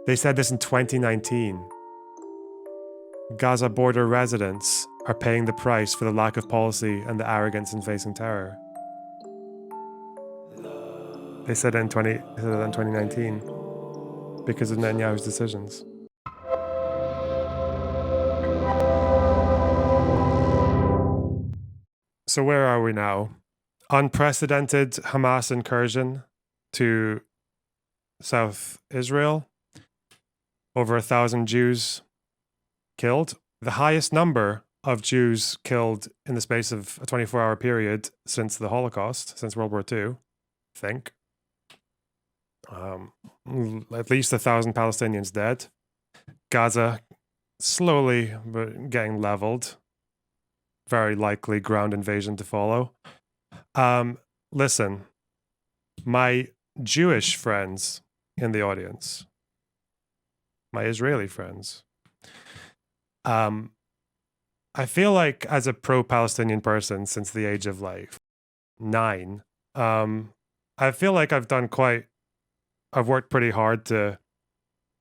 They said this in 2019. Gaza border residents are paying the price for the lack of policy and the arrogance in facing terror. They said it in 2019 because of Netanyahu's decisions. So where are we now? Unprecedented Hamas incursion to South Israel. Over 1,000 Jews killed. The highest number of Jews killed in the space of a 24-hour period since the Holocaust, since World War II, I think. At least 1,000 Palestinians dead. Gaza slowly but getting leveled. Very likely ground invasion to follow. Listen, my Jewish friends in the audience, my Israeli friends, I feel like as a pro-Palestinian person since the age of like 9, I feel like I've worked pretty hard to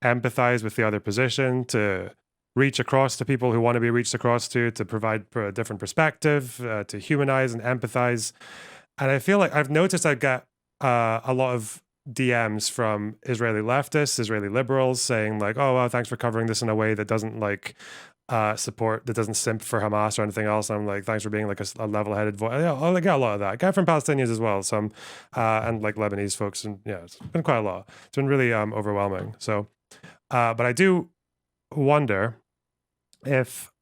empathize with the other position, to reach across to people who want to be reached across to provide a different perspective, to humanize and empathize. And I feel like I've noticed I get a lot of DMs from Israeli leftists, Israeli liberals saying like, oh, well, thanks for covering this in a way that doesn't like that doesn't simp for Hamas or anything else. I'm like, thanks for being like a level-headed voice. Yeah, I get a lot of that. I get from Palestinians as well, some and like Lebanese folks, and yeah, it's been quite a lot. It's been really overwhelming. So, but I do wonder if,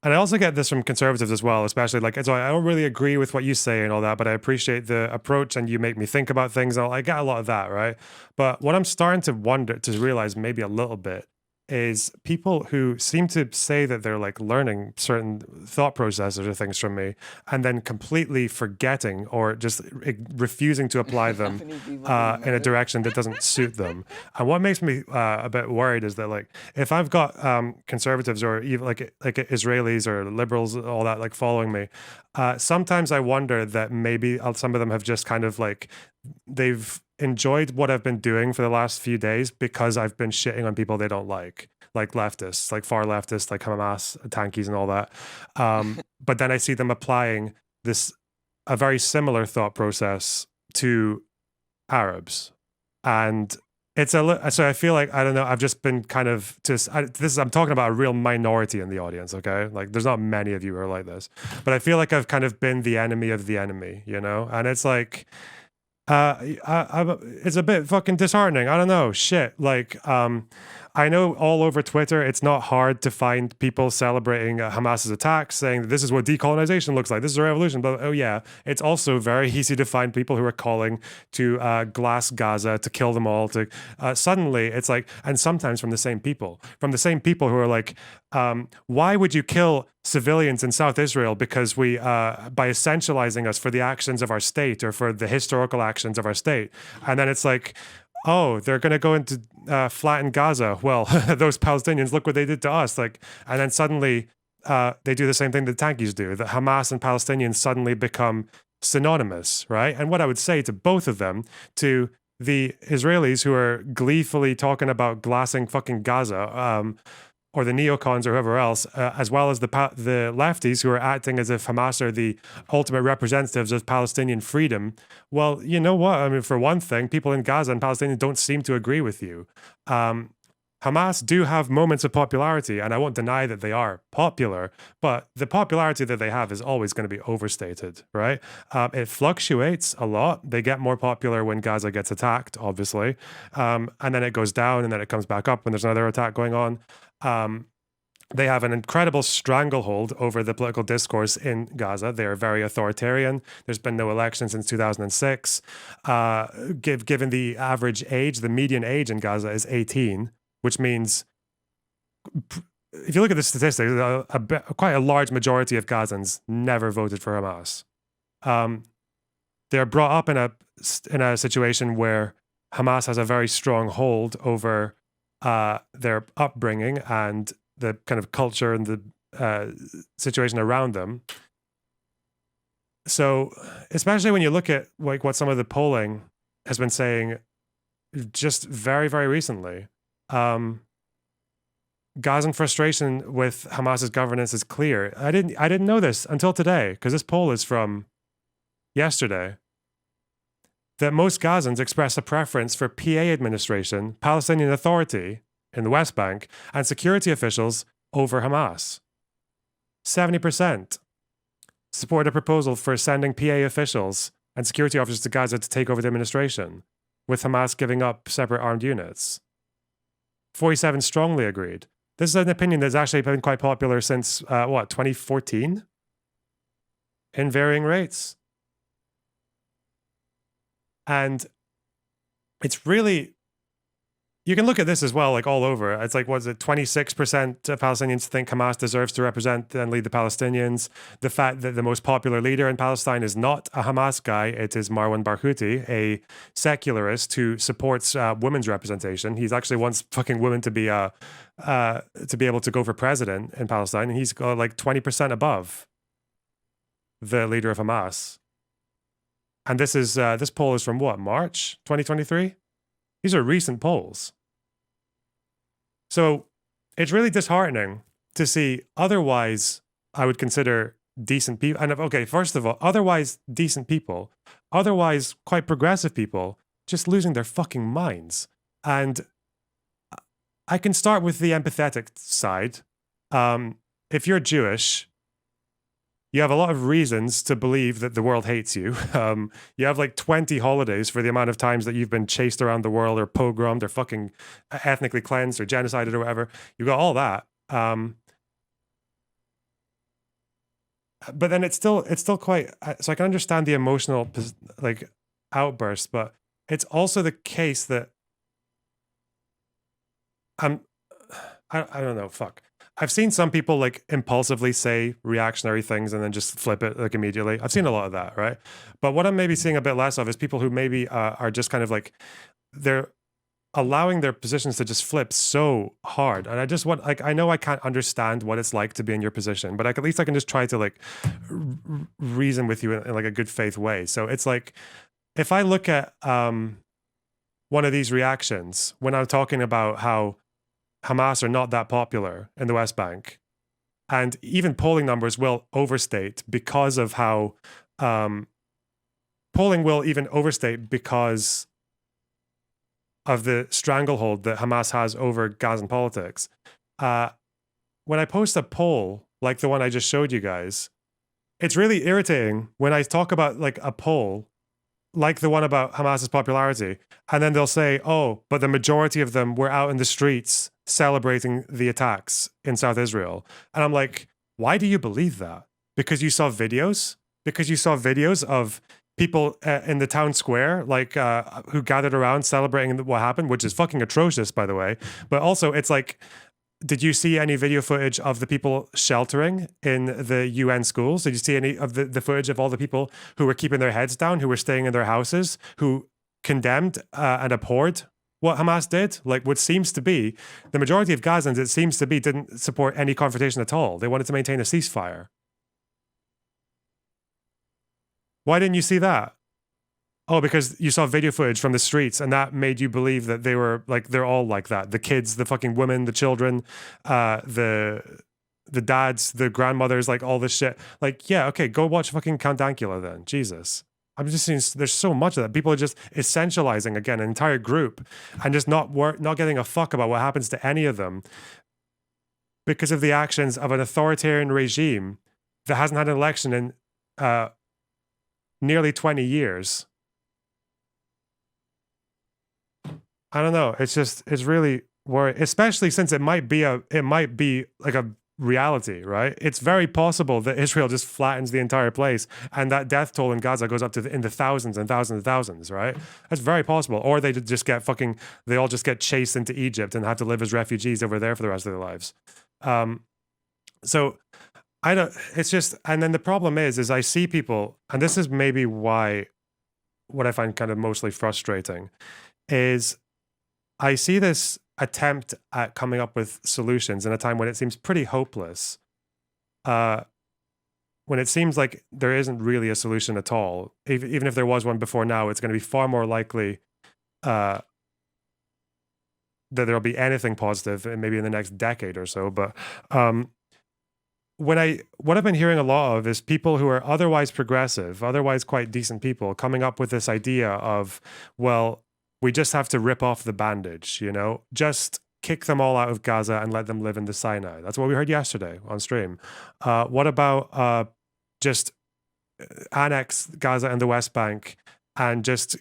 and I also get this from conservatives as well, especially like, so I don't really agree with what you say and all that, but I appreciate the approach and you make me think about things. I get a lot of that, right? But what I'm starting to wonder, to realize maybe a little bit, is people who seem to say that they're like learning certain thought processes or things from me and then completely forgetting or just refusing to apply them in a direction that doesn't suit them. And what makes me a bit worried is that like if I've got conservatives or even like Israelis or liberals, all that, like following me, sometimes I wonder that maybe some of them have just kind of like they've enjoyed what I've been doing for the last few days because I've been shitting on people they don't like leftists, like far leftists, like Hamas, tankies and all that. But then I see them applying a very similar thought process to Arabs. And so I feel like, I don't know, I've just been kind of I'm talking about a real minority in the audience, okay? Like there's not many of you who are like this, but I feel like I've kind of been the enemy of the enemy, you know? And it's like, it's a bit fucking disheartening. I don't know. Shit. Like, I know all over Twitter, it's not hard to find people celebrating Hamas's attacks, saying that this is what decolonization looks like. This is a revolution. But oh yeah, it's also very easy to find people who are calling to glass Gaza, to kill them all. To suddenly, it's like, and sometimes from the same people who are like, why would you kill civilians in South Israel because we, by essentializing us for the actions of our state or for the historical actions of our state? And then it's like, oh, they're going to go into flatten Gaza. Well, those Palestinians, look what they did to us. Like, and then suddenly they do the same thing that tankies do. That Hamas and Palestinians suddenly become synonymous, right? And what I would say to both of them, to the Israelis who are gleefully talking about glassing fucking Gaza, or the neocons or whoever else, as well as the lefties who are acting as if Hamas are the ultimate representatives of Palestinian freedom. Well, you know what? I mean, for one thing, people in Gaza and Palestinians don't seem to agree with you. Hamas do have moments of popularity, and I won't deny that they are popular, but the popularity that they have is always going to be overstated, right? It fluctuates a lot. They get more popular when Gaza gets attacked, obviously, and then it goes down, and then it comes back up when there's another attack going on. They have an incredible stranglehold over the political discourse in Gaza. They are very authoritarian. There's been no election since 2006. Given the average age, the median age in Gaza is 18, which means, if you look at the statistics, quite a large majority of Gazans never voted for Hamas. They're brought up in a situation where Hamas has a very strong hold over their upbringing and the kind of culture and the situation around them. So, especially when you look at like what some of the polling has been saying just very, very recently. Gazan frustration with Hamas's governance is clear. I didn't know this until today, because this poll is from yesterday. That most Gazans express a preference for PA administration, Palestinian Authority in the West Bank, and security officials over Hamas. 70% support a proposal for sending PA officials and security officers to Gaza to take over the administration, with Hamas giving up separate armed units. 47 strongly agreed. This is an opinion that's actually been quite popular since, 2014? In varying rates. And it's really, you can look at this as well, like all over. It's like, was it 26% of Palestinians think Hamas deserves to represent and lead the Palestinians? The fact that the most popular leader in Palestine is not a Hamas guy, it is Marwan Barghouti, a secularist who supports women's representation. He's actually wants fucking women to be able to go for president in Palestine, and he's got like 20% above the leader of Hamas. And this poll is from what, March 2023? These are recent polls. So it's really disheartening to see otherwise, I would consider decent people. And okay, first of all, otherwise decent people, otherwise quite progressive people, just losing their fucking minds. And I can start with the empathetic side. If you're Jewish, you have a lot of reasons to believe that the world hates you. You have like 20 holidays for the amount of times that you've been chased around the world or pogromed or fucking ethnically cleansed or genocided or whatever. You've got all that. But then it's still quite, so I can understand the emotional like outburst, but it's also the case that I don't know, fuck. I've seen some people like impulsively say reactionary things and then just flip it like immediately. I've seen a lot of that, right? But what I'm maybe seeing a bit less of is people who maybe are just kind of like, they're allowing their positions to just flip so hard. And I just want, like, I know I can't understand what it's like to be in your position, but at least I can just try to like reason with you in like a good faith way. So it's like, if I look at one of these reactions when I'm talking about how Hamas are not that popular in the West Bank, and even polling numbers will overstate because of how polling will even overstate because of the stranglehold that Hamas has over Gazan politics. When I post a poll like the one I just showed you guys, it's really irritating when I talk about like a poll like the one about Hamas's popularity, and then they'll say, oh, but the majority of them were out in the streets celebrating the attacks in South Israel. And I'm like, why do you believe that? Because you saw videos? Because you saw videos of people in the town square, like who gathered around celebrating what happened, which is fucking atrocious, by the way. But also, it's like, did you see any video footage of the people sheltering in the UN schools? Did you see any of the footage of all the people who were keeping their heads down, who were staying in their houses, who condemned and abhorred what Hamas did? Like, what seems to be the majority of Gazans, it seems to be, didn't support any confrontation at all. They wanted to maintain a ceasefire. Why didn't you see that? Oh, because you saw video footage from the streets and that made you believe that they were like, they're all like that. The kids, the fucking women, the children, the dads, the grandmothers, like all this shit. Like, yeah, okay, go watch fucking Count Dankula then. Jesus. I'm just seeing there's so much of that. People are just essentializing, again, an entire group and just not getting a fuck about what happens to any of them because of the actions of an authoritarian regime that hasn't had an election in nearly 20 years. I don't know. It's really worrying, especially since it might be like a reality, right? It's very possible that Israel just flattens the entire place and that death toll in Gaza goes up to in the thousands and thousands and thousands, right? That's very possible. Or they just get they all just get chased into Egypt and have to live as refugees over there for the rest of their lives. So I don't, it's just, and then the problem is I see people, and this is maybe why what I find kind of mostly frustrating is I see this attempt at coming up with solutions in a time when it seems pretty hopeless. When it seems like there isn't really a solution at all. Even if there was one before now, it's going to be far more likely that there'll be anything positive, maybe in the next decade or so. But what I've been hearing a lot of is people who are otherwise progressive, otherwise quite decent people, coming up with this idea of, well, we just have to rip off the bandage, just kick them all out of Gaza and let them live in the Sinai. That's what we heard yesterday on stream. What about just annex Gaza and the West Bank and just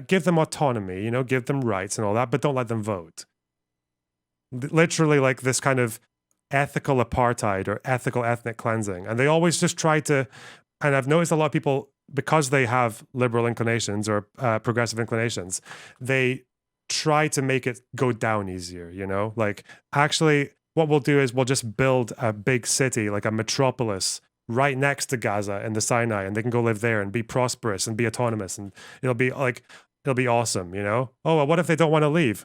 give them autonomy, give them rights and all that, but don't let them vote. Literally like this kind of ethical apartheid or ethical ethnic cleansing. And they always just try to, and I've noticed a lot of people, because they have liberal inclinations or progressive inclinations, they try to make it go down easier, like actually what we'll do is we'll just build a big city, like a metropolis right next to Gaza in the Sinai, and they can go live there and be prosperous and be autonomous, and it'll be awesome, Oh, well, what if they don't want to leave?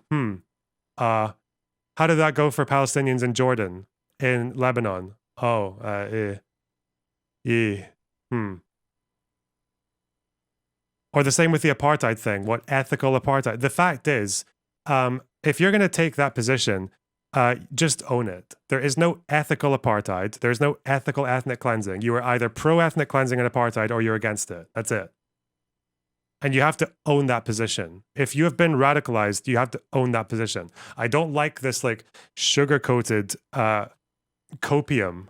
How did that go for Palestinians in Jordan, in Lebanon? Oh, Or the same with the apartheid thing. What ethical apartheid? The fact is, if you're going to take that position, just own it. There is no ethical apartheid. There's no ethical ethnic cleansing. You are either pro-ethnic cleansing and apartheid or you're against it. That's it. And you have to own that position. If you have been radicalized, you have to own that position. I don't like this like sugar-coated copium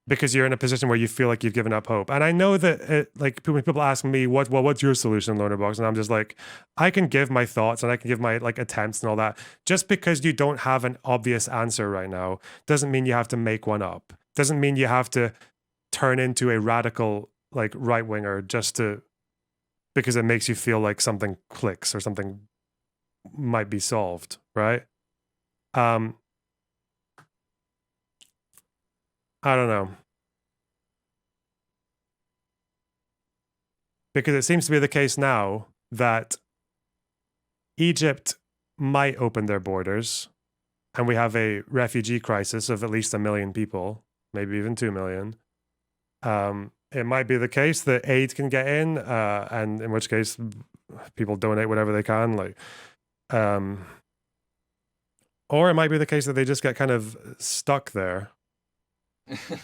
because you're in a position where you feel like you've given up hope. And I know that like when people ask me, what's your solution, Lonerbox? And I'm just like, I can give my thoughts and I can give my like attempts and all that. Just because you don't have an obvious answer right now doesn't mean you have to make one up. Doesn't mean you have to turn into a radical like right winger just because it makes you feel like something clicks or something might be solved, right? I don't know. Because it seems to be the case now that Egypt might open their borders and we have a refugee crisis of at least 1 million people, maybe even 2 million. It might be the case that aid can get in, and in which case people donate whatever they can, or it might be the case that they just get kind of stuck there.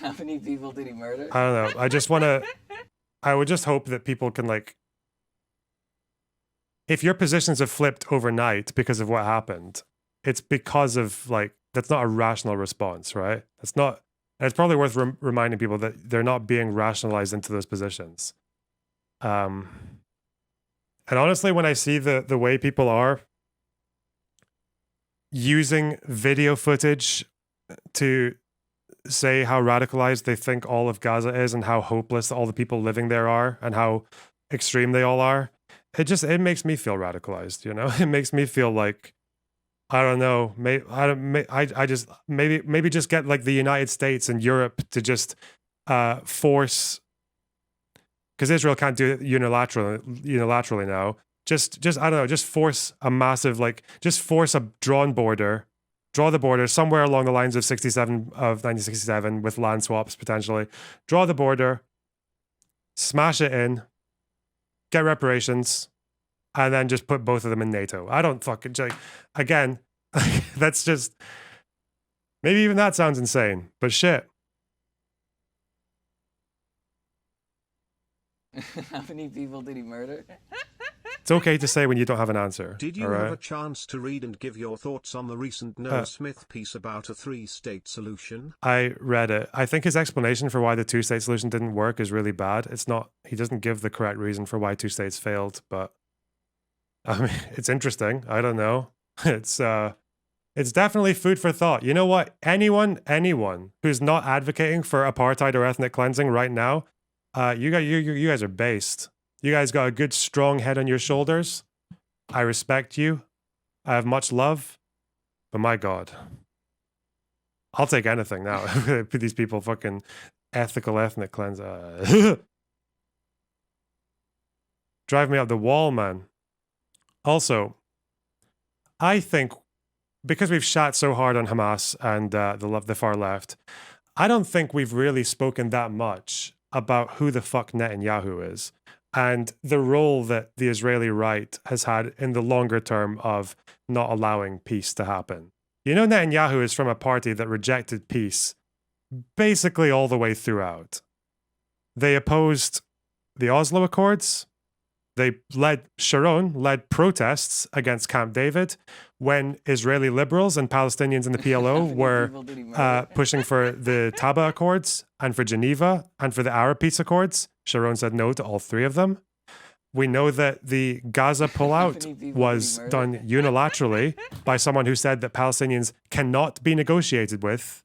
How many people did he murder? I don't know. I would just hope that people can like, if your positions have flipped overnight because of what happened, it's because of like, that's not a rational response, right? That's not, and it's probably worth reminding people that they're not being rationalized into those positions. And honestly, when I see the way people are using video footage to say how radicalized they think all of Gaza is and how hopeless all the people living there are and how extreme they all are, it makes me feel radicalized, It makes me feel like, I don't know, maybe just get like the United States and Europe to just force, because Israel can't do it unilaterally now. Just I don't know, just force a massive, like, just force a drawn border. Draw the border somewhere along the lines of 1967 with land swaps potentially. Draw the border, smash it in, get reparations, and then just put both of them in NATO. I don't fucking, like, again, that's just, maybe even that sounds insane, but shit. How many people did he murder? It's okay to say when you don't have an answer. Did you have a chance to read and give your thoughts on the recent Noah Smith piece about a 3-state solution? I read it. I think his explanation for why the 2-state solution didn't work is really bad. He doesn't give the correct reason for why 2 states failed, but I mean, it's interesting. I don't know. It's definitely food for thought. You know what? Anyone who's not advocating for apartheid or ethnic cleansing right now, you guys are based. You guys got a good, strong head on your shoulders. I respect you. I have much love. But my God, I'll take anything now. These people fucking ethical ethnic cleanse. Drive me up the wall, man. Also, I think because we've shat so hard on Hamas and the far left, I don't think we've really spoken that much about who the fuck Netanyahu is. and the role that the Israeli right has had in the longer term of not allowing peace to happen. You know, Netanyahu is from a party that rejected peace basically all the way throughout. They opposed the Oslo Accords. Sharon led protests against Camp David when Israeli liberals and Palestinians in the PLO were pushing for the Taba Accords and for Geneva and for the Arab Peace Accords. Sharon said no to all three of them. We know that the Gaza pullout was done unilaterally by someone who said that Palestinians cannot be negotiated with.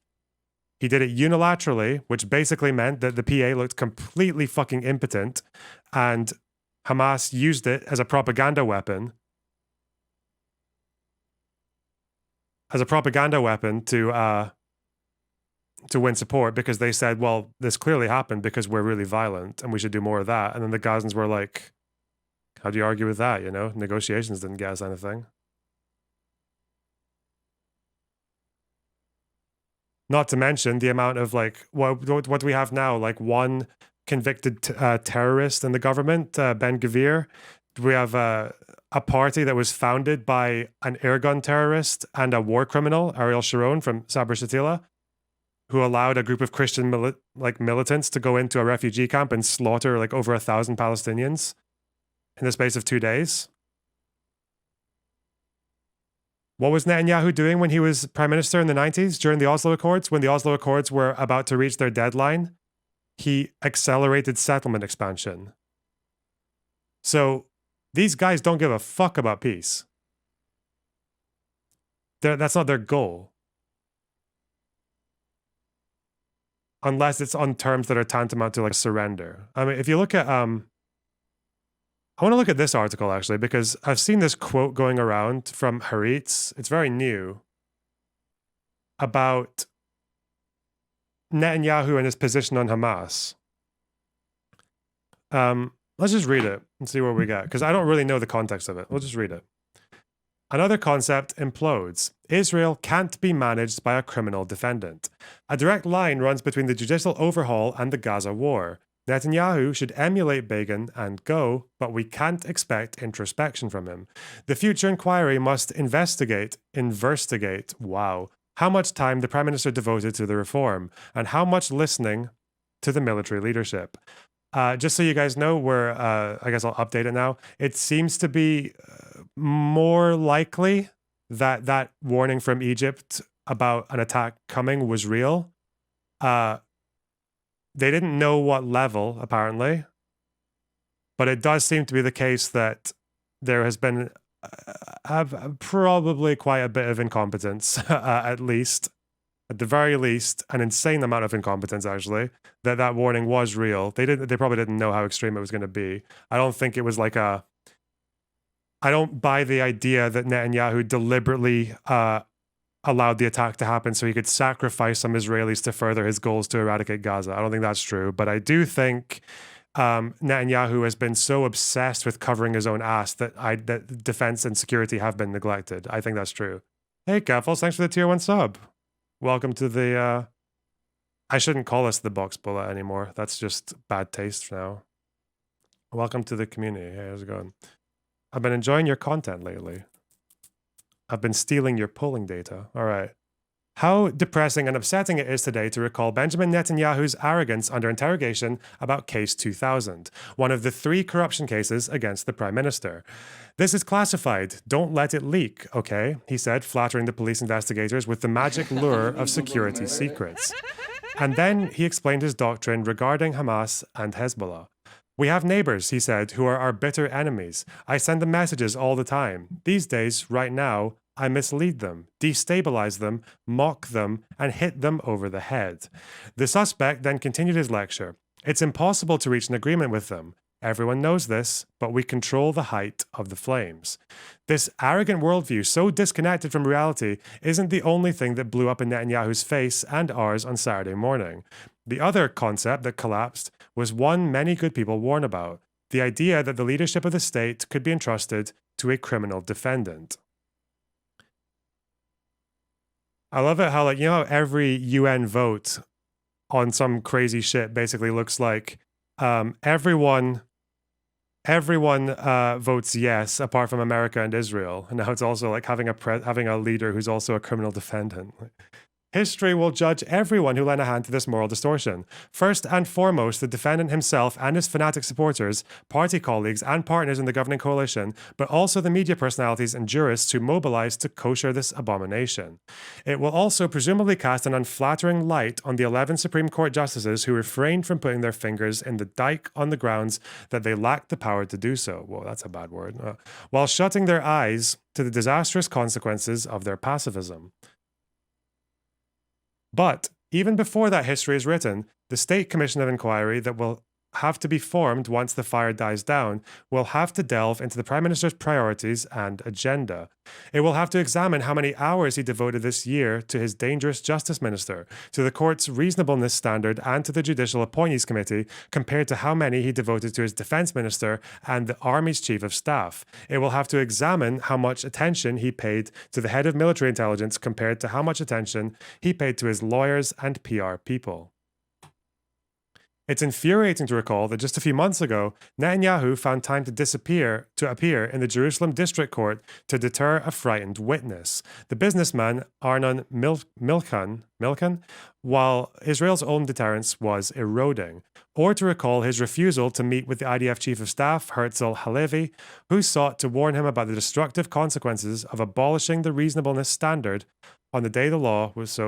He did it unilaterally, which basically meant that the PA looked completely fucking impotent, and Hamas used it as a propaganda weapon. To win support, because they said, well, this clearly happened because we're really violent and we should do more of that. And then the Gazans were like, how do you argue with that? You know, negotiations didn't get us anything. Not to mention the amount of like, what do we have now? Like one convicted terrorist in the government, Ben Gvir. We have a party that was founded by an airgun terrorist and a war criminal, Ariel Sharon from Sabra Shatila, who allowed a group of Christian militants to go into a refugee camp and slaughter like over 1,000 Palestinians in the space of 2 days. What was Netanyahu doing when he was prime minister in the 90s during the Oslo Accords? When the Oslo Accords were about to reach their deadline, he accelerated settlement expansion. So these guys don't give a fuck about peace. That's not their goal. Unless it's on terms that are tantamount to like surrender. I mean, if you look at I want to look at this article actually, because I've seen this quote going around from Haaretz. It's very new, about Netanyahu and his position on Hamas. Let's just read it and see what we get, because I don't really know the context of it. We'll just read it. Another concept implodes. Israel can't be managed by a criminal defendant. A direct line runs between the judicial overhaul and the Gaza war. Netanyahu should emulate Begin and go, but we can't expect introspection from him. The future inquiry must investigate, wow, how much time the Prime Minister devoted to the reform, and how much listening to the military leadership. Just so you guys know, I guess I'll update it now. It seems to be more likely that that warning from Egypt about an attack coming was real. They didn't know what level, apparently, but it does seem to be the case that there has been probably quite a bit of incompetence, at the very least, an insane amount of incompetence, actually, that warning was real. They probably didn't know how extreme it was going to be. I don't think it was like I don't buy the idea that Netanyahu deliberately allowed the attack to happen so he could sacrifice some Israelis to further his goals to eradicate Gaza. I don't think that's true, but I do think Netanyahu has been so obsessed with covering his own ass that defense and security have been neglected. I think that's true. Hey, Keffels, thanks for the tier 1 sub. Welcome to the... I shouldn't call this the box bullet anymore. That's just bad taste now. Welcome to the community. Hey, how's it going? I've been enjoying your content lately. I've been stealing your polling data. All right. How depressing and upsetting it is today to recall Benjamin Netanyahu's arrogance under interrogation about Case 2000, one of the 3 corruption cases against the Prime Minister. This is classified. Don't let it leak, okay? He said, flattering the police investigators with the magic lure of security secrets. And then he explained his doctrine regarding Hamas and Hezbollah. We have neighbors, he said, who are our bitter enemies. I send them messages all the time. These days, right now, I mislead them, destabilize them, mock them, and hit them over the head. The suspect then continued his lecture. It's impossible to reach an agreement with them. Everyone knows this, but we control the height of the flames. This arrogant worldview, so disconnected from reality, isn't the only thing that blew up in Netanyahu's face and ours on Saturday morning. The other concept that collapsed was one many good people warn about, the idea that the leadership of the state could be entrusted to a criminal defendant. I love it how, like, you know how every UN vote on some crazy shit basically looks like everyone everyone votes yes, apart from America and Israel. And now it's also like having a leader who's also a criminal defendant. History will judge everyone who lent a hand to this moral distortion. First and foremost, the defendant himself and his fanatic supporters, party colleagues, and partners in the governing coalition, but also the media personalities and jurists who mobilized to kosher this abomination. It will also presumably cast an unflattering light on the 11 Supreme Court justices who refrained from putting their fingers in the dike on the grounds that they lacked the power to do so. Whoa, that's a bad word. While shutting their eyes to the disastrous consequences of their pacifism. But even before that history is written, the State Commission of Inquiry that will have to be formed once the fire dies down will have to delve into the Prime Minister's priorities and agenda. It will have to examine how many hours he devoted this year to his dangerous Justice Minister, to the court's reasonableness standard, and to the Judicial Appointees Committee, compared to how many he devoted to his Defence Minister and the Army's Chief of Staff. It will have to examine how much attention he paid to the head of military intelligence compared to how much attention he paid to his lawyers and PR people. It's infuriating to recall that just a few months ago, Netanyahu found time to appear in the Jerusalem District Court to deter a frightened witness, the businessman Arnon Milchan, while Israel's own deterrence was eroding, or to recall his refusal to meet with the IDF Chief of Staff, Herzl Halevi, who sought to warn him about the destructive consequences of abolishing the reasonableness standard on the day the law was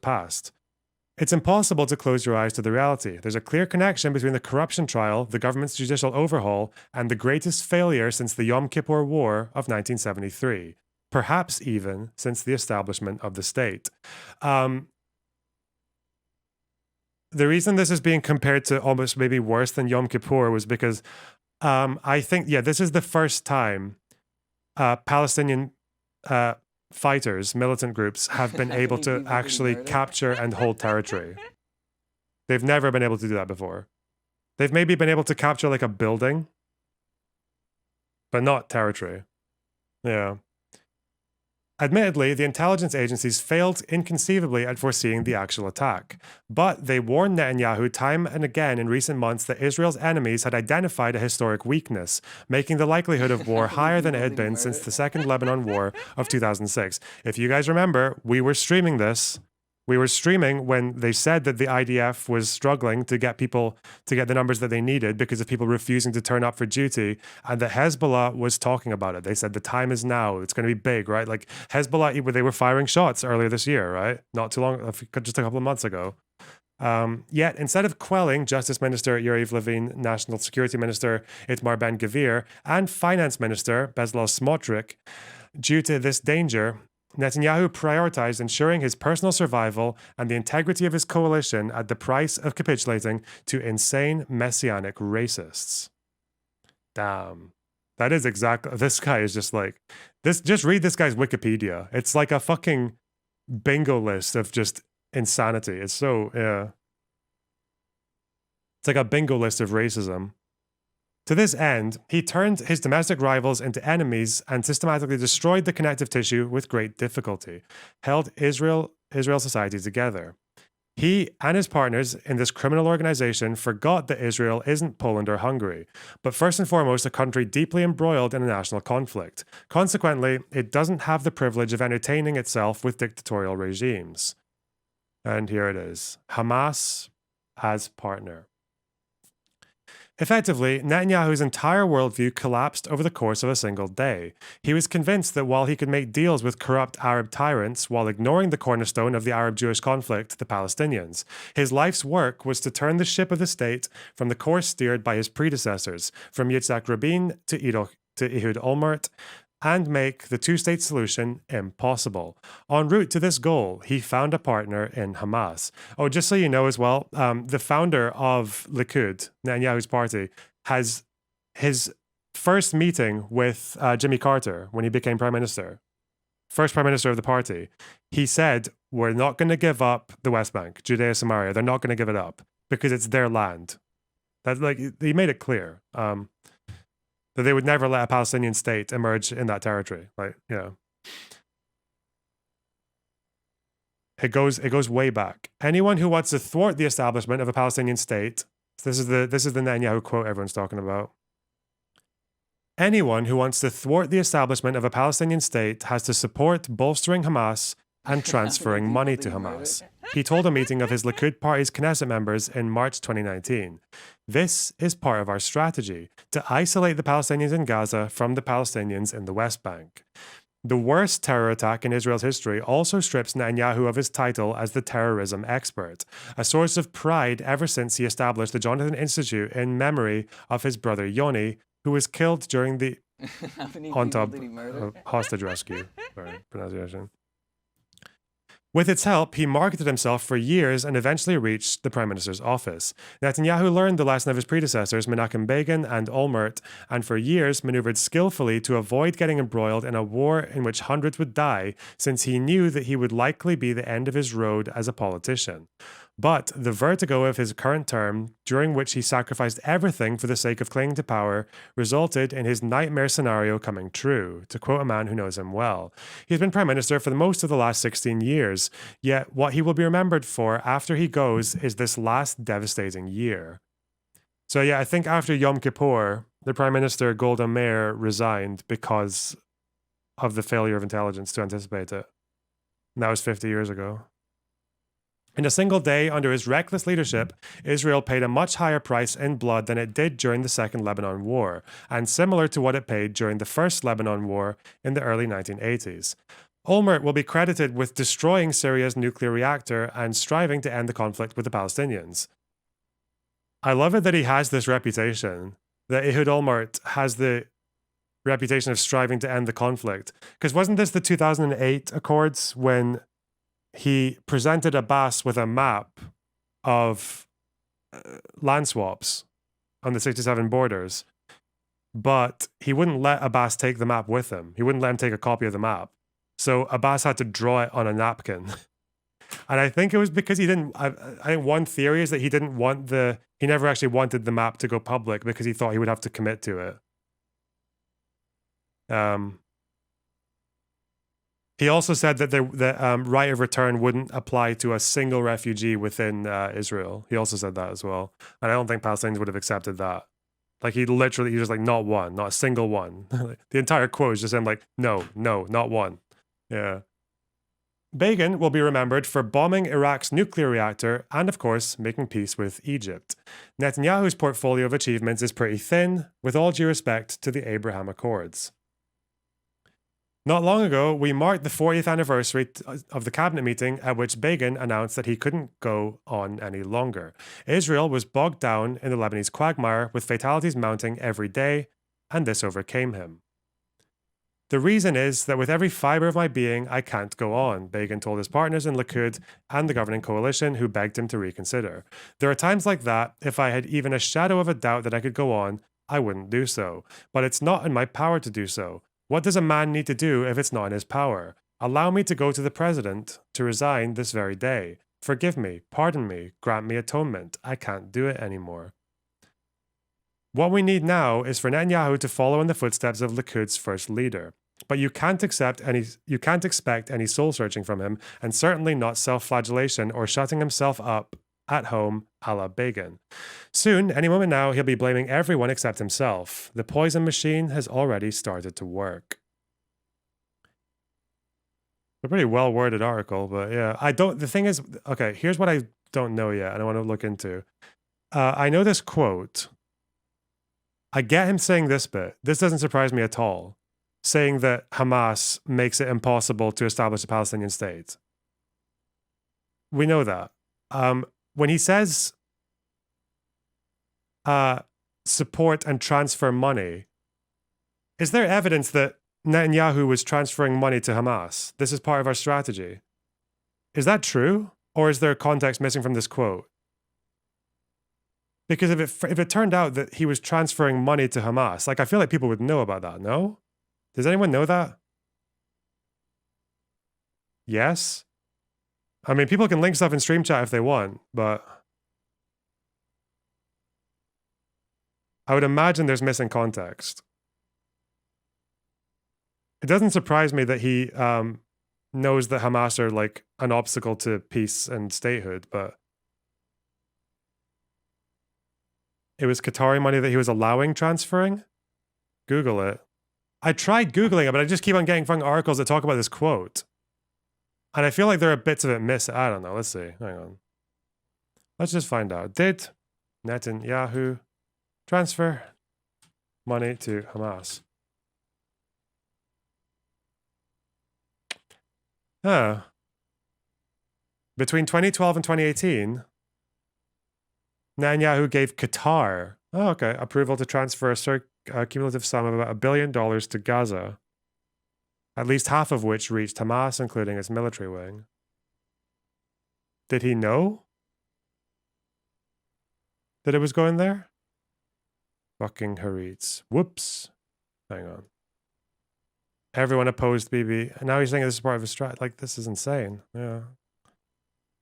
passed. It's impossible to close your eyes to the reality. There's a clear connection between the corruption trial, the government's judicial overhaul, and the greatest failure since the Yom Kippur War of 1973, perhaps even since the establishment of the state. The reason this is being compared to almost maybe worse than Yom Kippur was because I think, this is the first time Palestinian fighters, militant groups, have been able to actually capture and hold territory. They've never been able to do that before. They've maybe been able to capture like a building, but not territory. Yeah. Admittedly, the intelligence agencies failed inconceivably at foreseeing the actual attack, but they warned Netanyahu time and again in recent months that Israel's enemies had identified a historic weakness, making the likelihood of war higher than it had been since the Second Lebanon War of 2006. If you guys remember, we were streaming this. We were streaming when they said that the IDF was struggling to get the numbers that they needed because of people refusing to turn up for duty, and that Hezbollah was talking about it. They said the time is now. It's going to be big, right? Like Hezbollah, they were firing shots earlier this year, right? Not too long, just a couple of months ago. Yet, instead of quelling Justice Minister Yariv Levin, National Security Minister Itamar Ben-Gvir, and Finance Minister Bezalel Smotrich, due to this danger, Netanyahu prioritized ensuring his personal survival and the integrity of his coalition at the price of capitulating to insane messianic racists. Damn. That is exactly, this guy is just like, just read this guy's Wikipedia. It's like a fucking bingo list of just insanity. It's so, yeah. It's like a bingo list of racism. To this end, he turned his domestic rivals into enemies and systematically destroyed the connective tissue with great difficulty, held Israel society together. He and his partners in this criminal organization forgot that Israel isn't Poland or Hungary, but first and foremost a country deeply embroiled in a national conflict. Consequently, it doesn't have the privilege of entertaining itself with dictatorial regimes. And here it is. Hamas as partner. Effectively, Netanyahu's entire worldview collapsed over the course of a single day. He was convinced that while he could make deals with corrupt Arab tyrants while ignoring the cornerstone of the Arab-Jewish conflict, the Palestinians, his life's work was to turn the ship of the state from the course steered by his predecessors, from Yitzhak Rabin to Ehud Olmert, and make the two-state solution impossible. En route to this goal, he found a partner in Hamas. Oh, just so you know as well, the founder of Likud, Netanyahu's party, has his first meeting with Jimmy Carter when he became prime minister, first prime minister of the party. He said, we're not going to give up the West Bank, Judea, Samaria. They're not going to give it up because it's their land. That's like, he made it clear. That they would never let a Palestinian state emerge in that territory. Like, you know. It goes way back. Anyone who wants to thwart the establishment of a Palestinian state So this is the Netanyahu quote everyone's talking about. Anyone who wants to thwart the establishment of a Palestinian state has to support bolstering Hamas and transferring people money did to he murder? Hamas. He told a meeting of his Likud party's Knesset members in March 2019. This is part of our strategy to isolate the Palestinians in Gaza from the Palestinians in the West Bank. The worst terror attack in Israel's history also strips Netanyahu of his title as the terrorism expert, a source of pride ever since he established the Jonathan Institute in memory of his brother Yoni, who was killed during the How many on people top did he murder? hostage rescue. Sorry, pronunciation. With its help, he marketed himself for years and eventually reached the Prime Minister's office. Netanyahu learned the lesson of his predecessors, Menachem Begin and Olmert, and for years maneuvered skillfully to avoid getting embroiled in a war in which hundreds would die, since he knew that he would likely be the end of his road as a politician. But the vertigo of his current term, during which he sacrificed everything for the sake of clinging to power, resulted in his nightmare scenario coming true, to quote a man who knows him well. He's been Prime Minister for most of the last 16 years, yet what he will be remembered for after he goes is this last devastating year. So yeah, I think after Yom Kippur, the Prime Minister Golda Meir resigned because of the failure of intelligence to anticipate it. And that was 50 years ago. In a single day, under his reckless leadership, Israel paid a much higher price in blood than it did during the Second Lebanon War, and similar to what it paid during the First Lebanon War in the early 1980s. Olmert will be credited with destroying Syria's nuclear reactor and striving to end the conflict with the Palestinians. I love it that he has this reputation, that Ehud Olmert has the reputation of striving to end the conflict. Because wasn't this the 2008 Accords when he presented Abbas with a map of land swaps on the 67 borders, but he wouldn't let Abbas take the map with him. He wouldn't let him take a copy of the map. So Abbas had to draw it on a napkin. And I think it was because he didn't, I think one theory is that he didn't want he never actually wanted the map to go public because he thought he would have to commit to it. He also said that the right of return wouldn't apply to a single refugee within Israel. He also said that as well. And I don't think Palestinians would have accepted that. Like he was like, not one, not a single one. The entire quote is just him like, no, not one. Yeah. Begin will be remembered for bombing Iraq's nuclear reactor and, of course, making peace with Egypt. Netanyahu's portfolio of achievements is pretty thin, with all due respect to the Abraham Accords. Not long ago, we marked the 40th anniversary of the cabinet meeting at which Begin announced that he couldn't go on any longer. Israel was bogged down in the Lebanese quagmire, with fatalities mounting every day, and this overcame him. The reason is that with every fiber of my being, I can't go on, Begin told his partners in Likud and the governing coalition, who begged him to reconsider. There are times like that, if I had even a shadow of a doubt that I could go on, I wouldn't do so. But it's not in my power to do so. What does a man need to do if it's not in his power? Allow me to go to the president to resign this very day. Forgive me, pardon me, grant me atonement. I can't do it anymore. What we need now is for Netanyahu to follow in the footsteps of Likud's first leader. But you can't expect any soul searching from him, and certainly not self-flagellation or shutting himself up at home a la Begin. Soon, any moment now, he'll be blaming everyone except himself. The poison machine has already started to work. A pretty well-worded article, but yeah. The thing is, okay, here's what I don't know yet, and I want to look into. I know this quote. I get him saying this bit. This doesn't surprise me at all. Saying that Hamas makes it impossible to establish a Palestinian state. We know that. When he says support and transfer money, is there evidence that Netanyahu was transferring money to Hamas? This is part of our strategy. Is that true? Or is there context missing from this quote? Because if it turned out that he was transferring money to Hamas, like I feel like people would know about that, no? Does anyone know that? Yes? I mean, people can link stuff in stream chat if they want, but I would imagine there's missing context. It doesn't surprise me that he knows that Hamas are like an obstacle to peace and statehood, but it was Qatari money that he was allowing transferring? Google it. I tried Googling it, but I just keep on getting fucking articles that talk about this quote. And I feel like there are bits of it missing. I don't know. Let's see. Hang on. Let's just find out. Did Netanyahu transfer money to Hamas? Between 2012 and 2018, Netanyahu gave Qatar, approval to transfer a cumulative sum of about $1 billion to Gaza, at least half of which reached Hamas, including its military wing. Did he know that it was going there? Fucking Haaretz. Whoops. Hang on. Everyone opposed Bibi. And now he's saying this is part of a strat. Like, this is insane. Yeah.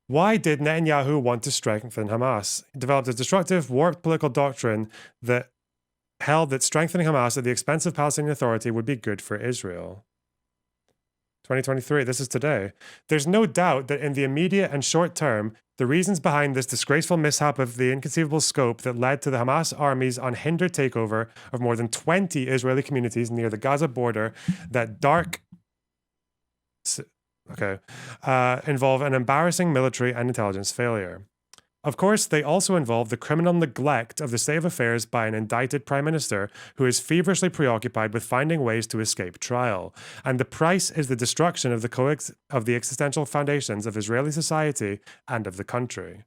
Why did Netanyahu want to strengthen Hamas? He developed a destructive, warped political doctrine that held that strengthening Hamas at the expense of Palestinian Authority would be good for Israel. 2023, this is today. There's no doubt that in the immediate and short term, the reasons behind this disgraceful mishap of the inconceivable scope that led to the Hamas army's unhindered takeover of more than 20 Israeli communities near the Gaza border, involve an embarrassing military and intelligence failure. Of course, they also involve the criminal neglect of the state of affairs by an indicted prime minister who is feverishly preoccupied with finding ways to escape trial. And the price is the destruction of the existential foundations of Israeli society and of the country.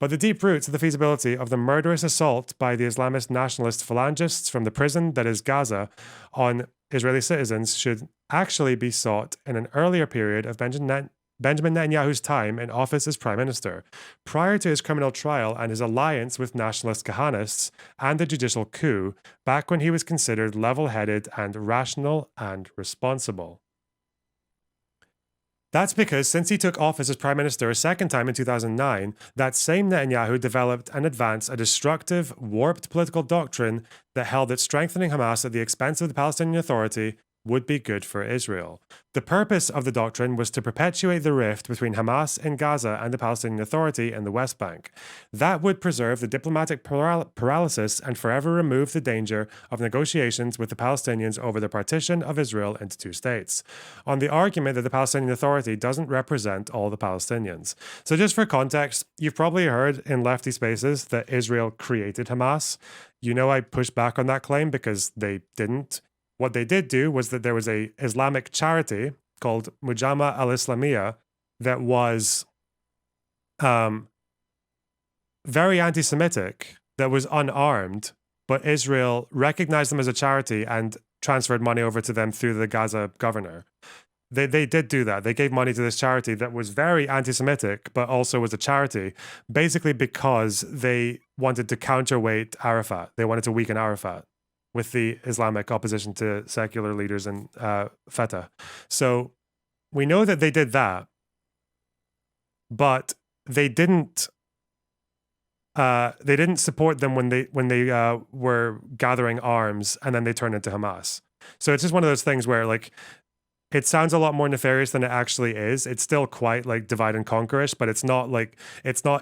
But the deep roots of the feasibility of the murderous assault by the Islamist nationalist phalangists from the prison that is Gaza on Israeli citizens should actually be sought in an earlier period of Benjamin Netanyahu's time in office as prime minister, prior to his criminal trial and his alliance with nationalist Kahanists and the judicial coup, back when he was considered level-headed and rational and responsible. That's because since he took office as prime minister a second time in 2009, that same Netanyahu developed and advanced a destructive, warped political doctrine that held that strengthening Hamas at the expense of the Palestinian Authority would be good for Israel. The purpose of the doctrine was to perpetuate the rift between Hamas in Gaza and the Palestinian Authority in the West Bank. That would preserve the diplomatic paralysis and forever remove the danger of negotiations with the Palestinians over the partition of Israel into two states, on the argument that the Palestinian Authority doesn't represent all the Palestinians. So just for context, you've probably heard in lefty spaces that Israel created Hamas. You know I pushed back on that claim because they didn't. What they did do was that there was a Islamic charity called Mujama al-Islamiyah that was very anti-Semitic, that was unarmed, but Israel recognized them as a charity and transferred money over to them through the Gaza governor. They did do that. They gave money to this charity that was very anti-Semitic, but also was a charity, basically because they wanted to counterweight Arafat. They wanted to weaken Arafat with the Islamic opposition to secular leaders and Fatah. So we know that they did that, but they didn't support them when they were gathering arms and then they turned into Hamas. So it's just one of those things where, like, it sounds a lot more nefarious than it actually is. It's still quite like divide and conquerish, but it's not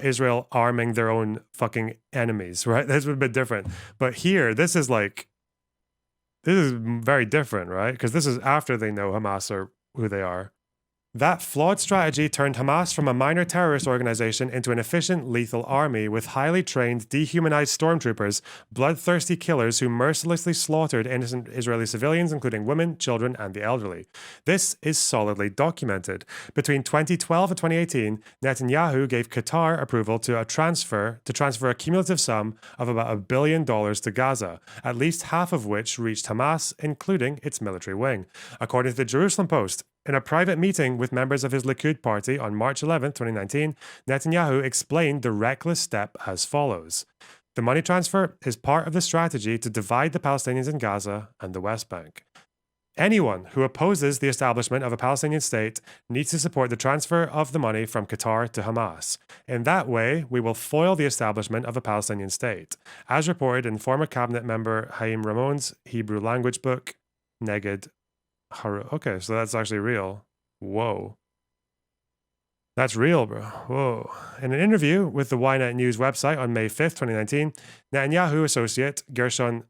Israel arming their own fucking enemies, right? That's a bit different. But here, this is very different, right? Because this is after they know Hamas are who they are. That flawed strategy turned Hamas from a minor terrorist organization into an efficient, lethal army with highly trained, dehumanized stormtroopers, bloodthirsty killers who mercilessly slaughtered innocent Israeli civilians, including women, children, and the elderly. This is solidly documented. Between 2012 and 2018, Netanyahu gave Qatar approval to transfer a cumulative sum of about $1 billion to Gaza, at least half of which reached Hamas, including its military wing. According to the Jerusalem Post, in a private meeting with members of his Likud party on March 11, 2019, Netanyahu explained the reckless step as follows. The money transfer is part of the strategy to divide the Palestinians in Gaza and the West Bank. Anyone who opposes the establishment of a Palestinian state needs to support the transfer of the money from Qatar to Hamas. In that way, we will foil the establishment of a Palestinian state, as reported in former cabinet member Haim Ramon's Hebrew language book, Neged. Okay, so that's actually real. Whoa. That's real, bro. Whoa. In an interview with the Ynet News website on May 5th, 2019, Netanyahu associate Gershon,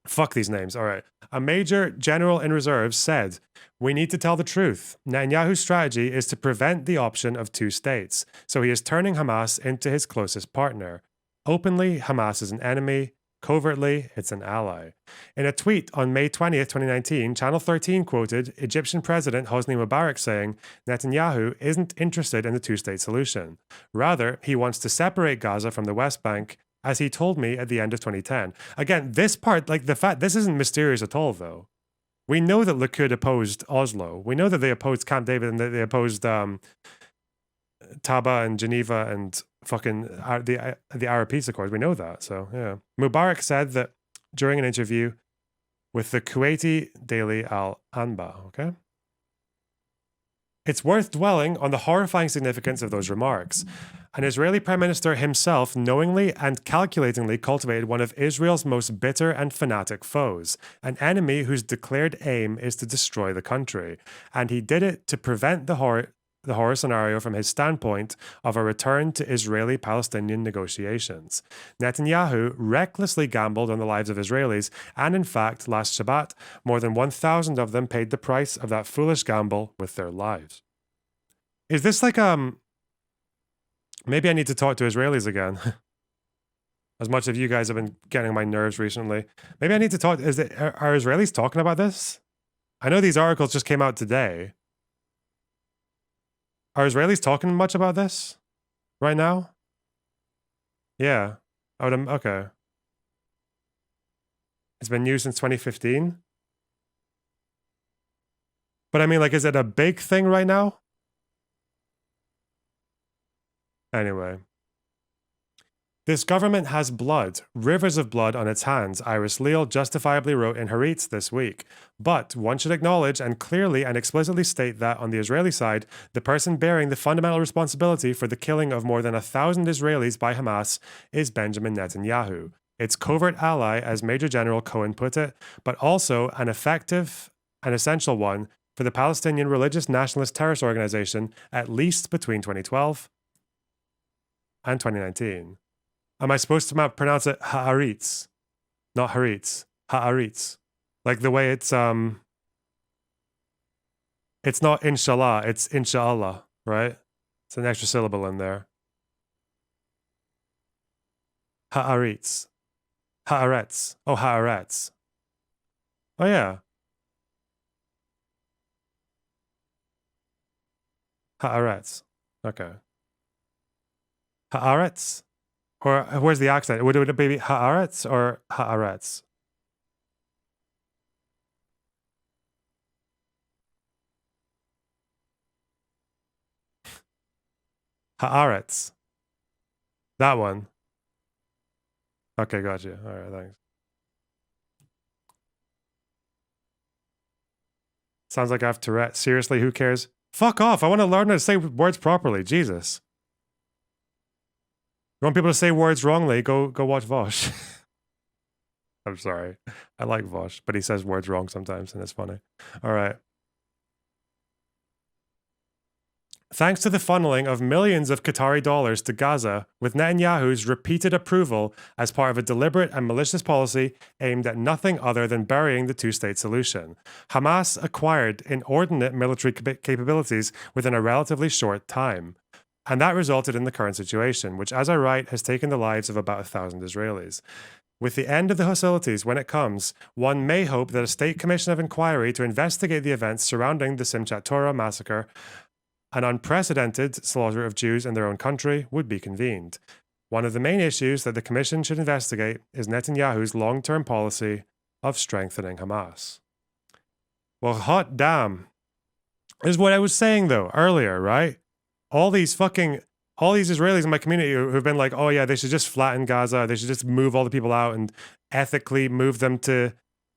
fuck these names, all right, a major general in reserve said, "We need to tell the truth. Netanyahu's strategy is to prevent the option of two states, so he is turning Hamas into his closest partner. Openly, Hamas is an enemy. Covertly, it's an ally." In a tweet on May 20th, 2019, Channel 13 quoted Egyptian President Hosni Mubarak saying Netanyahu isn't interested in the two-state solution. Rather, he wants to separate Gaza from the West Bank, as he told me at the end of 2010. Again, this part, like the fact, this isn't mysterious at all, though. We know that Likud opposed Oslo. We know that they opposed Camp David and that they opposed Taba and Geneva and fucking the Arab Peace Accords. We know that. So, yeah. Mubarak said that during an interview with the Kuwaiti Daily Al Anba, okay? It's worth dwelling on the horrifying significance of those remarks. An Israeli Prime Minister himself knowingly and calculatingly cultivated one of Israel's most bitter and fanatic foes, an enemy whose declared aim is to destroy the country. And he did it to prevent the horror scenario from his standpoint of a return to Israeli-Palestinian negotiations. Netanyahu recklessly gambled on the lives of Israelis, and in fact, last Shabbat, more than 1,000 of them paid the price of that foolish gamble with their lives. Is this like, maybe I need to talk to Israelis again. As much as you guys have been getting on my nerves recently. Maybe I need to talk, are Israelis talking about this? I know these articles just came out today. Are Israelis talking much about this right now? Yeah. Okay. It's been used since 2015. But I mean, like, is it a big thing right now? Anyway. This government has blood, rivers of blood on its hands, Iris Leal justifiably wrote in Haaretz this week. But one should acknowledge and clearly and explicitly state that on the Israeli side, the person bearing the fundamental responsibility for the killing of more than 1,000 Israelis by Hamas is Benjamin Netanyahu, its covert ally, as Major General Cohen put it, but also an effective and essential one for the Palestinian religious nationalist terrorist organization, at least between 2012 and 2019. Am I supposed to pronounce it Haaretz? Not Haaretz. Haaretz. Like the way it's not inshallah, it's inshallah, right? It's an extra syllable in there. Haaretz. Haaretz. Oh, Haaretz. Oh, yeah. Haaretz. Okay. Haaretz. Or where's the accent? Would it be Haaretz or Haaretz? Haaretz. That one. Okay, gotcha. All right, thanks. Sounds like I have Tourette. Seriously, who cares? Fuck off. I want to learn how to say words properly. Jesus. You want people to say words wrongly, go watch Vosh. I'm sorry. I like Vosh, but he says words wrong sometimes, and it's funny. All right. Thanks to the funneling of millions of Qatari dollars to Gaza, with Netanyahu's repeated approval as part of a deliberate and malicious policy aimed at nothing other than burying the two-state solution, Hamas acquired inordinate military capabilities within a relatively short time. And that resulted in the current situation, which, as I write, has taken the lives of about 1,000 Israelis. With the end of the hostilities, when it comes, one may hope that a state commission of inquiry to investigate the events surrounding the Simchat Torah massacre, an unprecedented slaughter of Jews in their own country, would be convened. One of the main issues that the commission should investigate is Netanyahu's long-term policy of strengthening Hamas. Well, hot damn. This is what I was saying, though, earlier, right? All these Israelis in my community who've been like, oh yeah, they should just flatten Gaza. They should just move all the people out and ethically move them to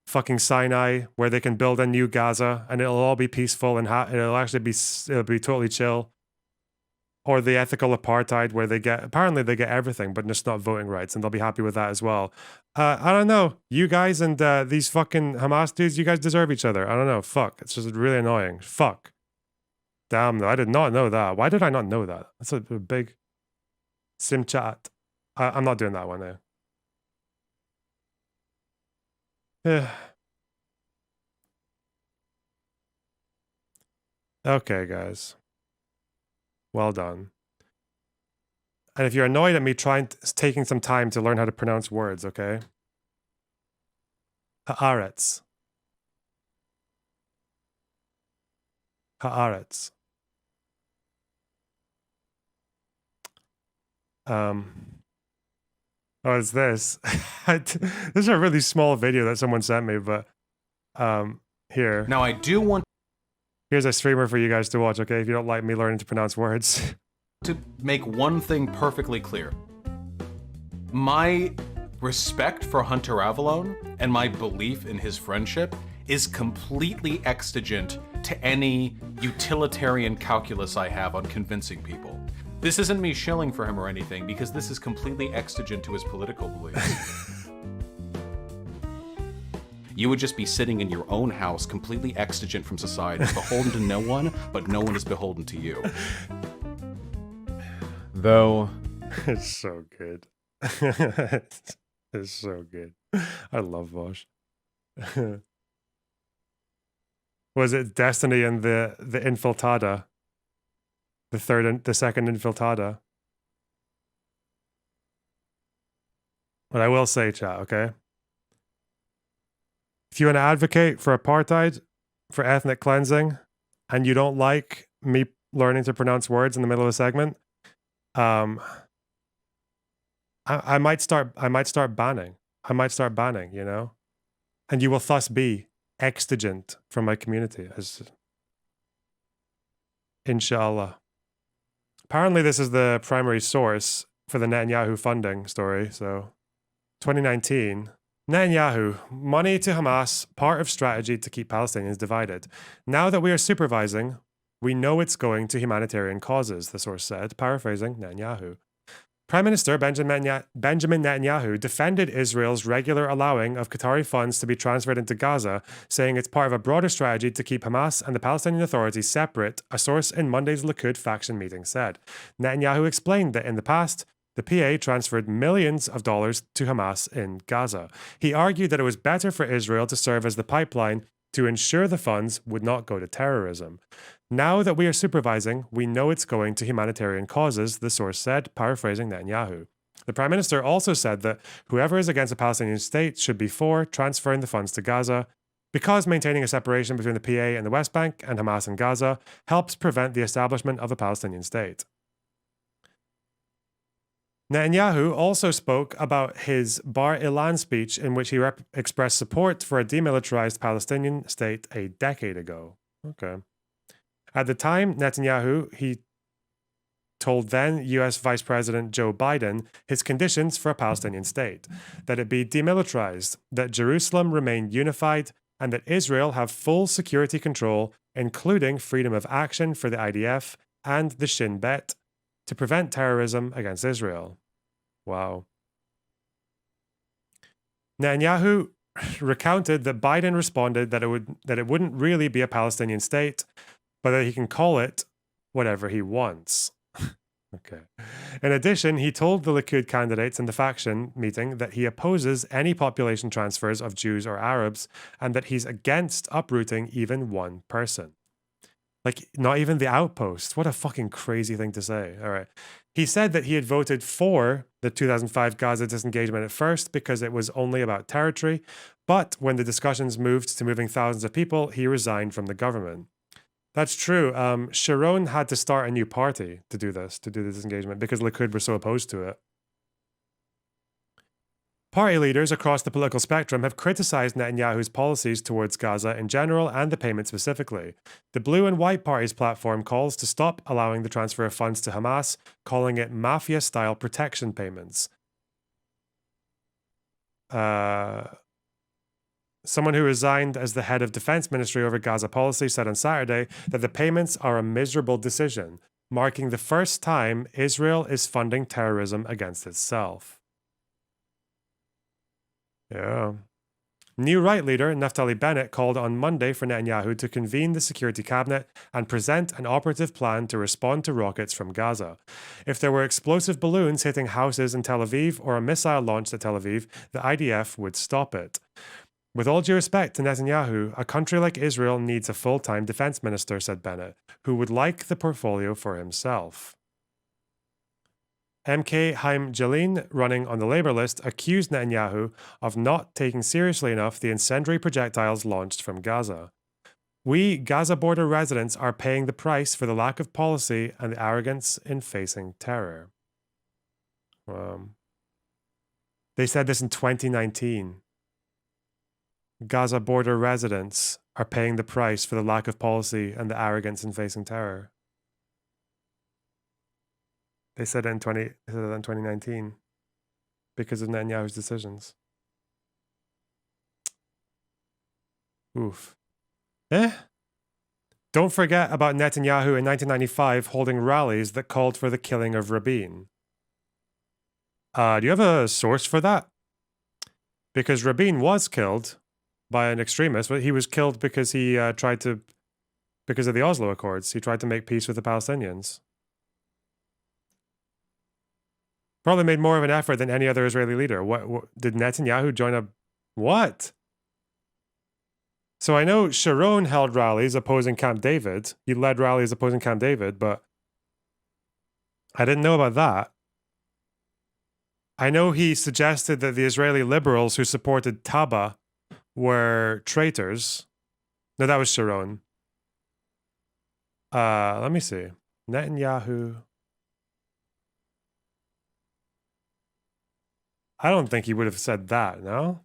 fucking Sinai where they can build a new Gaza and it'll all be peaceful and it'll be totally chill. Or the ethical apartheid where apparently they get everything, but just not voting rights, and they'll be happy with that as well. I don't know. You guys and these fucking Hamas dudes, you guys deserve each other. I don't know. Fuck. It's just really annoying. Fuck. Damn, though, I did not know that. Why did I not know that? That's a big sim chat. I'm not doing that one now. Yeah. Okay, guys. Well done. And if you're annoyed at me taking some time to learn how to pronounce words, okay? Haaretz. Haaretz. Oh, it's this. This is a really small video that someone sent me, but here. Now I do want Here's a streamer for you guys to watch, okay? If you don't like me learning to pronounce words. to make one thing perfectly clear. My respect for Hunter Avallone and my belief in his friendship is completely exigent to any utilitarian calculus I have on convincing people. This isn't me shilling for him or anything, because this is completely exigent to his political beliefs. You would just be sitting in your own house, completely exigent from society, beholden to no one, but no one is beholden to you. Though... It's so good. It's so good. I love Vosh. Was it Destiny and the Infiltrada? The second Infiltrada? But I will say, chat, okay? If you want to advocate for apartheid, for ethnic cleansing, and you don't like me learning to pronounce words in the middle of a segment, I might start banning. I might start banning, you know? And you will thus be exigent from my community. Inshallah. Apparently this is the primary source for the Netanyahu funding story, so 2019. Netanyahu, money to Hamas, part of strategy to keep Palestinians divided. Now that we are supervising, we know it's going to humanitarian causes, the source said, paraphrasing Netanyahu. Prime Minister Benjamin Netanyahu defended Israel's regular allowing of Qatari funds to be transferred into Gaza, saying it's part of a broader strategy to keep Hamas and the Palestinian Authority separate, a source in Monday's Likud faction meeting said. Netanyahu explained that in the past, the PA transferred millions of dollars to Hamas in Gaza. He argued that it was better for Israel to serve as the pipeline to ensure the funds would not go to terrorism. Now that we are supervising, we know it's going to humanitarian causes, the source said, paraphrasing Netanyahu. The Prime Minister also said that whoever is against a Palestinian state should be for transferring the funds to Gaza, because maintaining a separation between the PA and the West Bank and Hamas in Gaza helps prevent the establishment of a Palestinian state. Netanyahu also spoke about his Bar Ilan speech in which he expressed support for a demilitarized Palestinian state a decade ago. Okay. At the time, he told then US Vice President Joe Biden his conditions for a Palestinian state, that it be demilitarized, that Jerusalem remain unified, and that Israel have full security control, including freedom of action for the IDF and the Shin Bet, to prevent terrorism against Israel. Wow. Netanyahu recounted that Biden responded that it wouldn't really be a Palestinian state, but that he can call it whatever he wants. Okay. In addition, he told the Likud candidates in the faction meeting that he opposes any population transfers of Jews or Arabs, and that he's against uprooting even one person. Like, not even the outpost. What a fucking crazy thing to say. All right. He said that he had voted for the 2005 Gaza disengagement at first because it was only about territory, but when the discussions moved to moving thousands of people, he resigned from the government. That's true. Sharon had to start a new party to do the disengagement because Likud were so opposed to it. Party leaders across the political spectrum have criticized Netanyahu's policies towards Gaza in general and the payment specifically. The Blue and White Party's platform calls to stop allowing the transfer of funds to Hamas, calling it mafia-style protection payments. Someone who resigned as the head of defense ministry over Gaza policy said on Saturday that the payments are a miserable decision, marking the first time Israel is funding terrorism against itself. Yeah. New Right leader Naftali Bennett called on Monday for Netanyahu to convene the security cabinet and present an operative plan to respond to rockets from Gaza. If there were explosive balloons hitting houses in Tel Aviv or a missile launched at Tel Aviv, the IDF would stop it. With all due respect to Netanyahu, a country like Israel needs a full-time defense minister, said Bennett, who would like the portfolio for himself. MK Haim Jalin, running on the Labour list, accused Netanyahu of not taking seriously enough the incendiary projectiles launched from Gaza. We Gaza border residents are paying the price for the lack of policy and the arrogance in facing terror. They said this in 2019. Gaza border residents are paying the price for the lack of policy and the arrogance in facing terror. They said it in 2019 because of Netanyahu's decisions. Oof. Don't forget about Netanyahu in 1995 holding rallies that called for the killing of Rabin. Do you have a source for that? Because Rabin was killed by an extremist, but he was killed because he because of the Oslo Accords. He tried to make peace with the Palestinians. Probably made more of an effort than any other Israeli leader. What did Netanyahu join a what? So I know Sharon held rallies opposing Camp David. He led rallies opposing Camp David, but I didn't know about that. I know he suggested that the Israeli liberals who supported Taba were traitors. No, that was Sharon. Let me see. Netanyahu. I don't think he would have said that, no?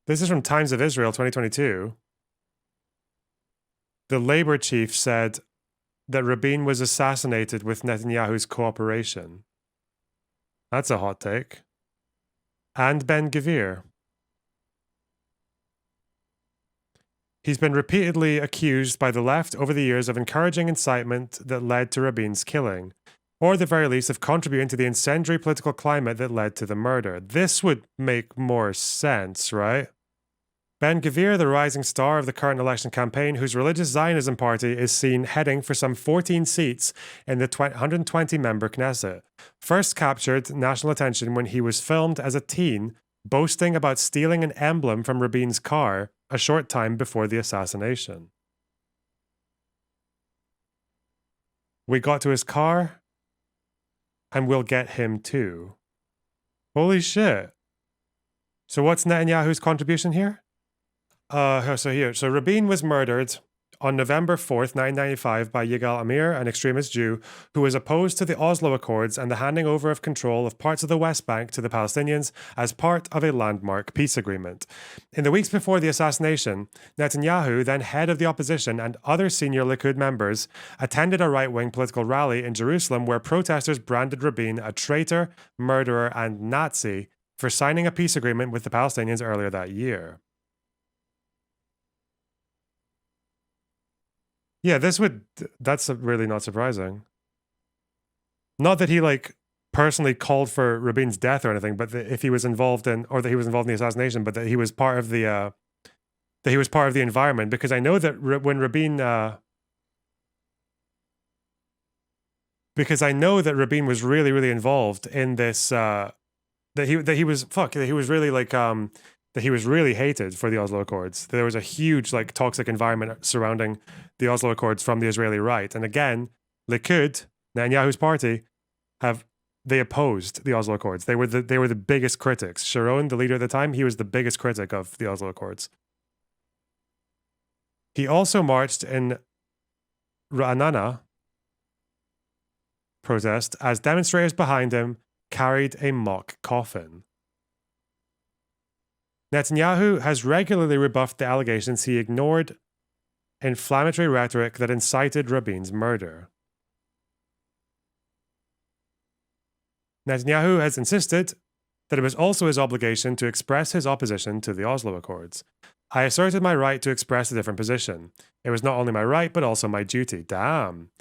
This is from Times of Israel, 2022. The Labour chief said that Rabin was assassinated with Netanyahu's cooperation. That's a hot take. And Ben-Gvir. He's been repeatedly accused by the left over the years of encouraging incitement that led to Rabin's killing, or at the very least of contributing to the incendiary political climate that led to the murder. This would make more sense, right? Ben-Gvir, the rising star of the current election campaign, whose religious Zionism party is seen heading for some 14 seats in the 120-member Knesset, first captured national attention when he was filmed as a teen boasting about stealing an emblem from Rabin's car a short time before the assassination. We got to his car, and we'll get him too. Holy shit. So what's Netanyahu's contribution here? So Rabin was murdered on November 4th, 1995 by Yigal Amir, an extremist Jew who was opposed to the Oslo Accords and the handing over of control of parts of the West Bank to the Palestinians as part of a landmark peace agreement. In the weeks before the assassination, Netanyahu, then head of the opposition, and other senior Likud members attended a right-wing political rally in Jerusalem where protesters branded Rabin a traitor, murderer, and Nazi for signing a peace agreement with the Palestinians earlier that year. Yeah, that's really not surprising. Not that he personally called for Rabin's death or anything, but that if he was involved in, or that he was involved in the assassination, but that he was part of the, environment. Because I know that when Rabin, because I know that Rabin was really, really involved in this, that he was really that he was really hated for the Oslo Accords. There was a huge toxic environment surrounding the Oslo Accords from the Israeli right. And again, Likud, Netanyahu's party, they opposed the Oslo Accords. They were the biggest critics. Sharon, the leader at the time, he was the biggest critic of the Oslo Accords. He also marched in Ra'anana protest as demonstrators behind him carried a mock coffin. Netanyahu has regularly rebuffed the allegations he ignored inflammatory rhetoric that incited Rabin's murder. Netanyahu has insisted that it was also his obligation to express his opposition to the Oslo Accords. I asserted my right to express a different position. It was not only my right, but also my duty. Damn.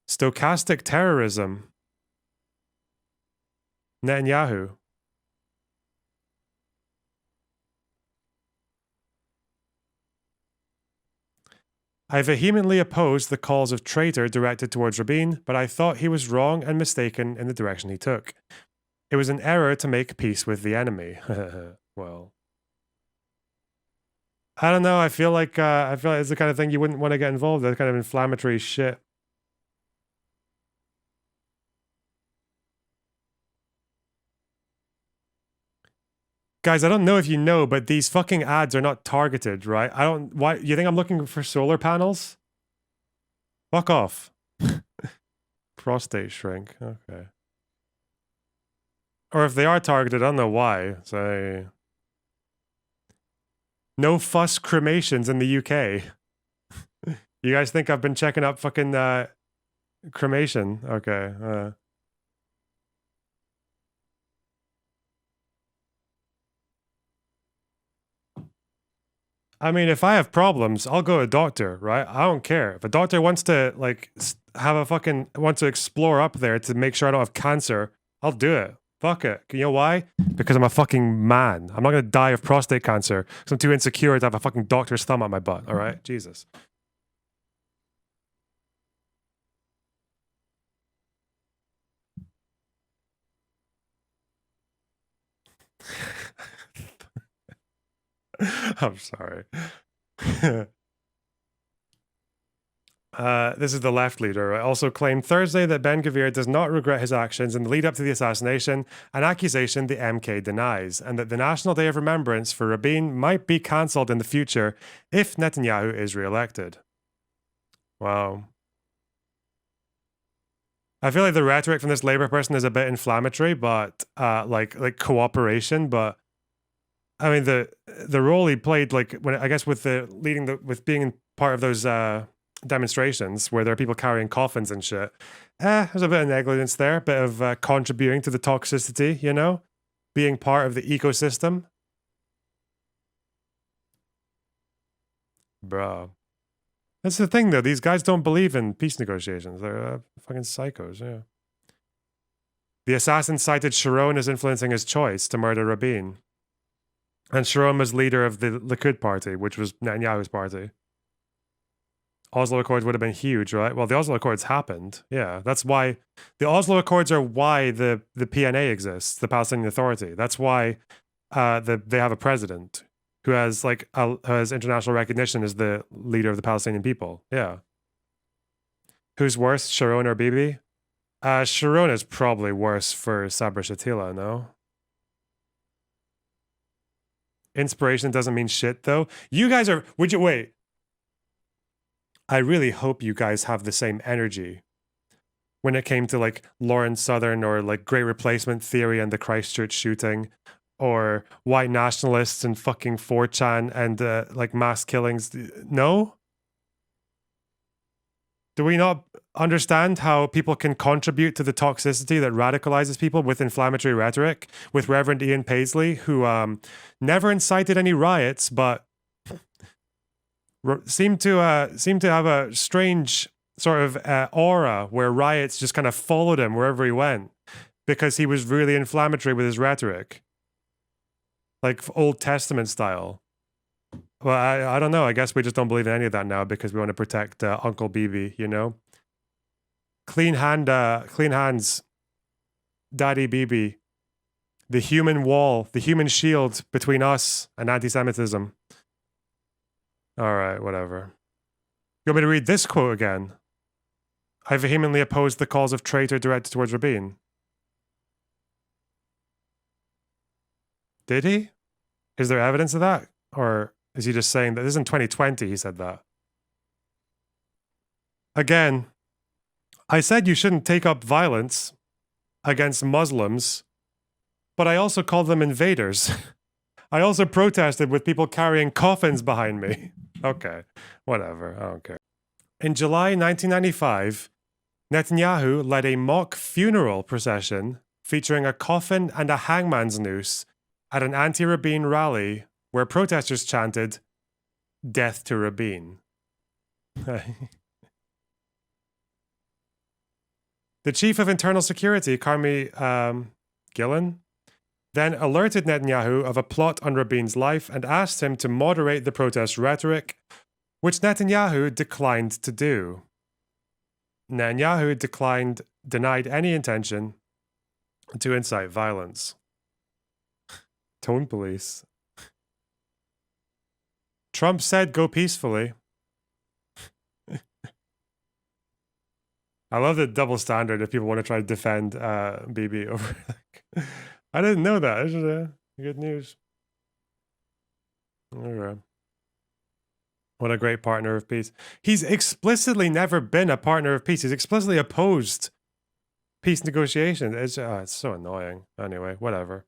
Stochastic terrorism. Netanyahu. I vehemently opposed the calls of traitor directed towards Rabin, but I thought he was wrong and mistaken in the direction he took. It was an error to make peace with the enemy. Well, I don't know. I feel like it's the kind of thing you wouldn't want to get involved in. That kind of inflammatory shit. Guys, I don't know if you know, but these fucking ads are not targeted, right? I don't. Why? You think I'm looking for solar panels? Fuck off. Prostate shrink. Okay. Or if they are targeted, I don't know why. Say. No fuss cremations in the UK. You guys think I've been checking up fucking cremation? Okay. I mean, if I have problems, I'll go to a doctor, right? I don't care. If a doctor wants to like wants to explore up there to make sure I don't have cancer, I'll do it. Fuck it. You know why? Because I'm a fucking man. I'm not gonna die of prostate cancer because I'm too insecure to have a fucking doctor's thumb on my butt. All right, Jesus. I'm sorry. This is the left leader. I also claimed Thursday that Ben-Gvir does not regret his actions in the lead up to the assassination, an accusation the MK denies, and that the National Day of Remembrance for Rabin might be cancelled in the future if Netanyahu is re-elected. Wow. I feel like the rhetoric from this Labour person is a bit inflammatory, but like cooperation, but I mean the role he played, like when I guess with with being part of those demonstrations where there are people carrying coffins and shit. There's a bit of negligence there, a bit of contributing to the toxicity, you know, being part of the ecosystem. Bro, that's the thing though. These guys don't believe in peace negotiations. They're fucking psychos. Yeah. The assassin cited Sharon as influencing his choice to murder Rabin. And Sharon was leader of the Likud party, which was Netanyahu's party. Oslo Accords would have been huge, right? Well, the Oslo Accords happened. Yeah, that's why the Oslo Accords are why the PNA exists, the Palestinian Authority. That's why they have a president who has has international recognition as the leader of the Palestinian people. Yeah. Who's worse, Sharon or Bibi? Sharon is probably worse for Sabra Shatila, no? Inspiration doesn't mean shit, though. You guys are... Wait. I really hope you guys have the same energy when it came to like Lawrence Southern or like Great Replacement Theory and the Christchurch shooting, or white nationalists and fucking 4chan and like mass killings. No? Do we not understand how people can contribute to the toxicity that radicalizes people with inflammatory rhetoric? With Reverend Ian Paisley, who never incited any riots, but seemed to have a strange sort of aura where riots just kind of followed him wherever he went because he was really inflammatory with his rhetoric, like Old Testament style. Well, I don't know. I guess we just don't believe in any of that now because we want to protect Uncle Bibi, you know? Clean hands, Daddy Bibi. The human wall, the human shield between us and anti-Semitism. All right, whatever. You want me to read this quote again? I vehemently oppose the calls of traitor directed towards Rabin. Did he? Is there evidence of that? Or is he just saying that this is in 2020 he said that? Again, I said you shouldn't take up violence against Muslims, but I also called them invaders. I also protested with people carrying coffins behind me. Okay, whatever, I don't care. In July 1995, Netanyahu led a mock funeral procession featuring a coffin and a hangman's noose at an anti-Rabin rally where protesters chanted, "Death to Rabin." The chief of internal security, Carmi Gillen, then alerted Netanyahu of a plot on Rabin's life and asked him to moderate the protest rhetoric which Netanyahu declined to do. Netanyahu denied any intention to incite violence. Tone police. Trump said go peacefully. I love the double standard if people want to try to defend Bibi over. I didn't know that. This is good news. Okay. What a great partner of peace. He's explicitly never been a partner of peace. He's explicitly opposed peace negotiations. It's so annoying. Anyway, whatever.